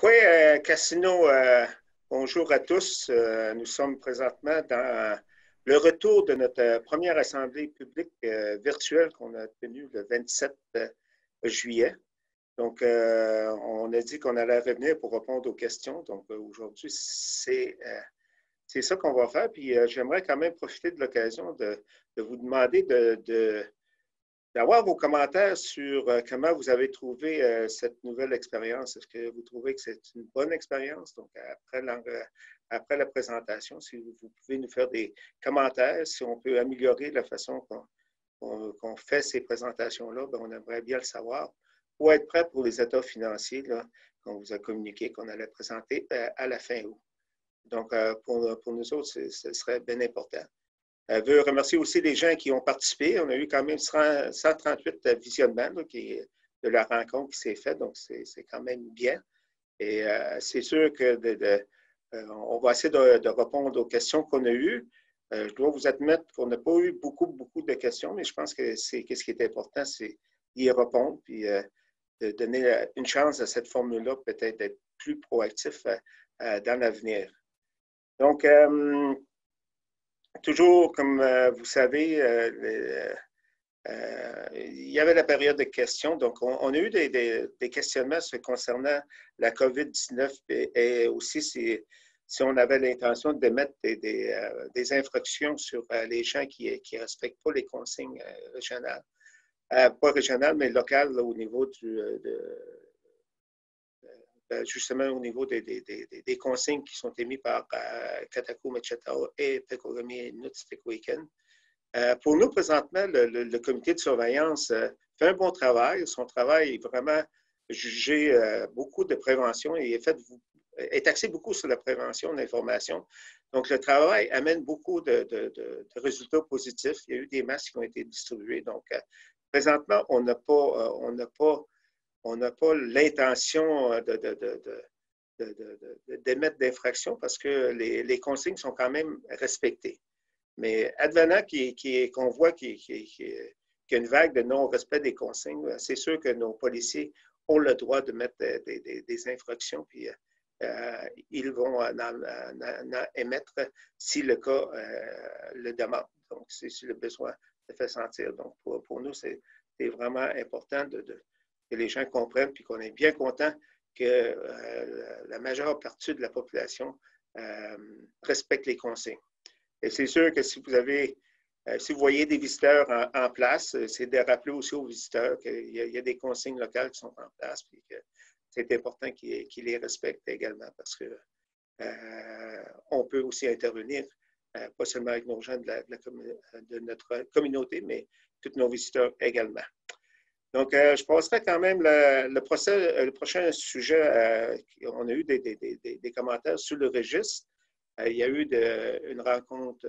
Oui, Cassino, bonjour à tous. Nous sommes présentement dans le retour de notre première assemblée publique virtuelle qu'on a tenue le 27 juillet. Donc, on a dit qu'on allait revenir pour répondre aux questions. Donc, aujourd'hui, c'est ça qu'on va faire. Puis, j'aimerais quand même profiter de l'occasion de vous demander d'avoir vos commentaires sur comment vous avez trouvé cette nouvelle expérience. Est-ce que vous trouvez que c'est une bonne expérience? Donc, après la présentation, si vous pouvez nous faire des commentaires, si on peut améliorer la façon qu'on fait ces présentations-là, bien, on aimerait bien le savoir pour être prêt pour les états financiers qu'on vous a communiqué, qu'on allait présenter à la fin août. Donc, pour nous autres, ce serait bien important. Je veux remercier aussi les gens qui ont participé. On a eu quand même 138 visionnements de la rencontre qui s'est faite, donc c'est quand même bien. Et c'est sûr que on va essayer de répondre aux questions qu'on a eues. Je dois vous admettre qu'on n'a pas eu beaucoup de questions, mais je pense que ce qui est important, c'est d'y répondre, puis de donner une chance à cette formule-là, peut-être d'être plus proactif dans l'avenir. Donc, toujours, comme vous savez, il y avait la période de questions. Donc, on a eu des questionnements concernant la COVID-19 et aussi si on avait l'intention d'émettre des infractions sur les gens qui ne respectent pas les consignes régionales. Pas régionales, mais locales là, au niveau justement au niveau des consignes qui sont émises par Katakou, Mechatao et Pekorami Nutstekweken. Pour nous, présentement, le comité de surveillance fait un bon travail. Son travail est vraiment jugé beaucoup de prévention et est axé beaucoup sur la prévention de l'information. Donc, le travail amène beaucoup de résultats positifs. Il y a eu des masques qui ont été distribués. Donc, présentement, on n'a pas l'intention d'émettre d'infractions parce que les consignes sont quand même respectées. Mais advenant qu'on voit qu'il y a une vague de non-respect des consignes, c'est sûr que nos policiers ont le droit de mettre des infractions, puis ils vont en émettre si le cas le demande. Donc, si le besoin se fait sentir. Donc, pour nous, c'est vraiment important que les gens comprennent, puis qu'on est bien content que la majeure partie de la population respecte les consignes. Et c'est sûr que si vous voyez des visiteurs en place, c'est de rappeler aussi aux visiteurs qu'il y a des consignes locales qui sont en place, puis que c'est important qu'ils les respectent également parce qu'on peut aussi intervenir, pas seulement avec nos gens de notre communauté, mais tous nos visiteurs également. Donc, je passerai quand même le prochain sujet. On a eu des commentaires sur le registre. Il y a eu une rencontre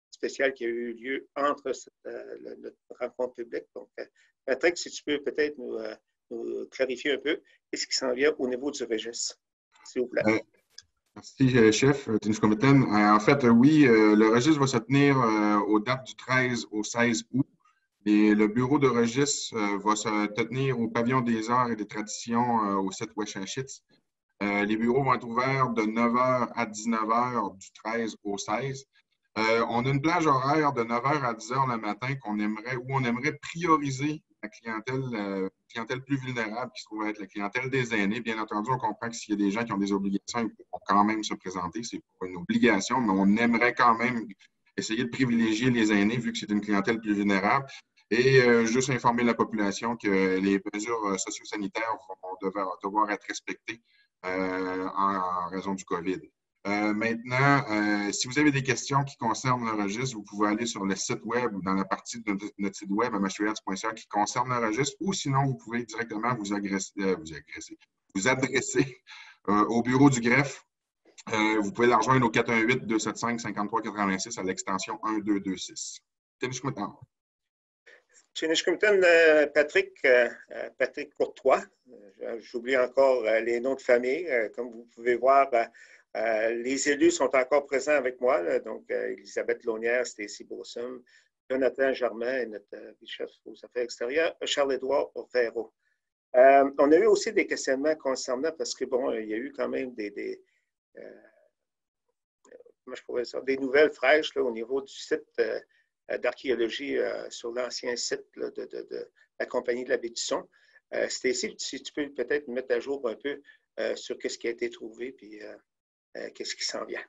spéciale qui a eu lieu entre notre rencontre publique. Donc, Patrick, si tu peux peut-être nous clarifier un peu ce qui s'en vient au niveau du registre, s'il vous plaît. Merci, chef Témiscouaméten. En fait, oui, le registre va se tenir aux dates du 13 au 16 août. Et le bureau de registre va se tenir au pavillon des arts et des traditions au site Weshachitz. Les bureaux vont être ouverts de 9h à 19h du 13 au 16. On a une plage horaire de 9h à 10h le matin où on aimerait prioriser la clientèle plus vulnérable qui se trouve être la clientèle des aînés. Bien entendu, on comprend que s'il y a des gens qui ont des obligations, ils pourront quand même se présenter. Ce n'est pas une obligation, mais on aimerait quand même essayer de privilégier les aînés vu que c'est une clientèle plus vulnérable. Et juste informer la population que les mesures socio-sanitaires vont devoir être respectées en raison du COVID. Maintenant, si vous avez des questions qui concernent le registre, vous pouvez aller sur le site web ou dans la partie de notre site web, mhus.ca, qui concerne le registre, ou sinon, vous pouvez directement vous adresser au bureau du greffe. Vous pouvez la rejoindre au 418-275-5386 à l'extension 1226. Témiscouaméten, Patrick Courtois. J'oublie encore les noms de famille. Comme vous pouvez voir, les élus sont encore présents avec moi. Donc, Elisabeth Launière, Stacy Bossum, Jonathan Germain et notre chef aux affaires extérieures, Charles-Édouard Ferraud. On a eu aussi des questionnements concernant, parce que bon, il y a eu quand même comment je pourrais dire, des nouvelles fraîches là, au niveau du site d'archéologie sur l'ancien site là, de la compagnie de la Baie-du-Son. Stacy, si tu peux peut-être mettre à jour un peu sur ce qui a été trouvé puis qu'est-ce qui s'en vient.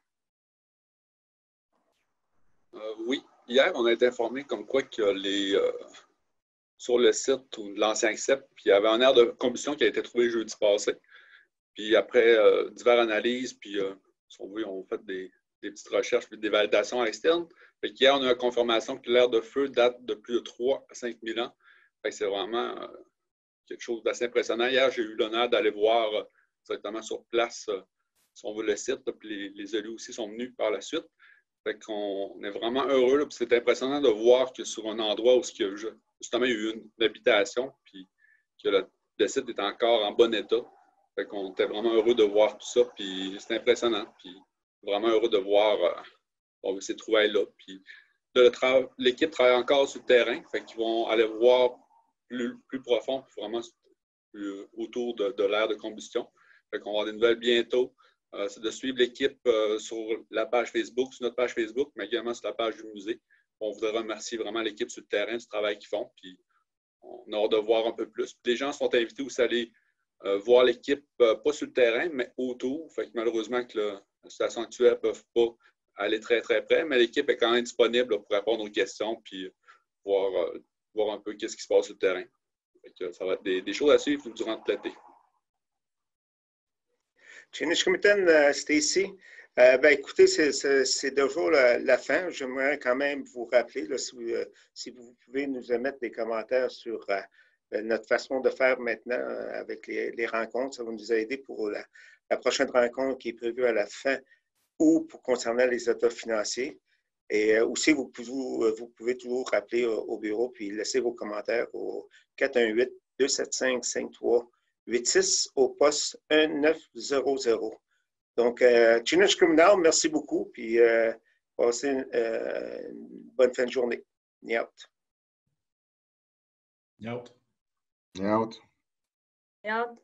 Oui, hier, on a été informé comme quoi que sur le site de l'ancien CEP, puis il y avait un air de combustion qui a été trouvé jeudi passé. Puis après diverses analyses, puis si on veut, on fait des petites recherches puis des validations externes. Fait qu'hier, on a eu la confirmation que l'air de feu date de plus de 3 à 5 000 ans. Fait que c'est vraiment quelque chose d'assez impressionnant. Hier, j'ai eu l'honneur d'aller voir directement sur place, si on veut, le site, là, puis les élus aussi sont venus par la suite. Fait qu'on est vraiment heureux. Là, puis c'est impressionnant de voir que sur un endroit où il y a justement eu une habitation, puis que le site est encore en bon état. Fait qu'on était vraiment heureux de voir tout ça, puis c'est impressionnant. Puis vraiment heureux de voir ces trouvailles-là. Puis l'équipe travaille encore sur le terrain, fait qu'ils vont aller voir plus profond, puis vraiment autour de l'aire de combustion. Fait qu'on va avoir des nouvelles bientôt. C'est de suivre l'équipe sur la page Facebook, sur notre page Facebook, mais également sur la page du musée. On voudrait remercier vraiment l'équipe sur le terrain du travail qu'ils font, puis on a hâte de voir un peu plus. Puis les gens sont invités aussi à aller voir l'équipe, pas sur le terrain, mais autour. Fait que malheureusement, que la situation actuelle ne peut pas aller très, très près, mais l'équipe est quand même disponible là, pour répondre aux questions puis voir un peu ce qui se passe sur le terrain. Fait que ça va être des choses à suivre durant l'été. Chinishkimitan, Stacy, écoutez, c'est déjà la fin. J'aimerais quand même vous rappeler, là, si vous pouvez nous émettre des commentaires sur notre façon de faire maintenant avec les rencontres. Ça va nous aider pour la prochaine rencontre qui est prévue à la fin ou pour concernant les états financiers. Et aussi, vous pouvez toujours rappeler au bureau puis laisser vos commentaires au 418-275-5386 au poste 1900. Donc, Chinoch Criminal, merci beaucoup, puis passez une bonne fin de journée. Niaut. Niaut. Niaut. Niaut.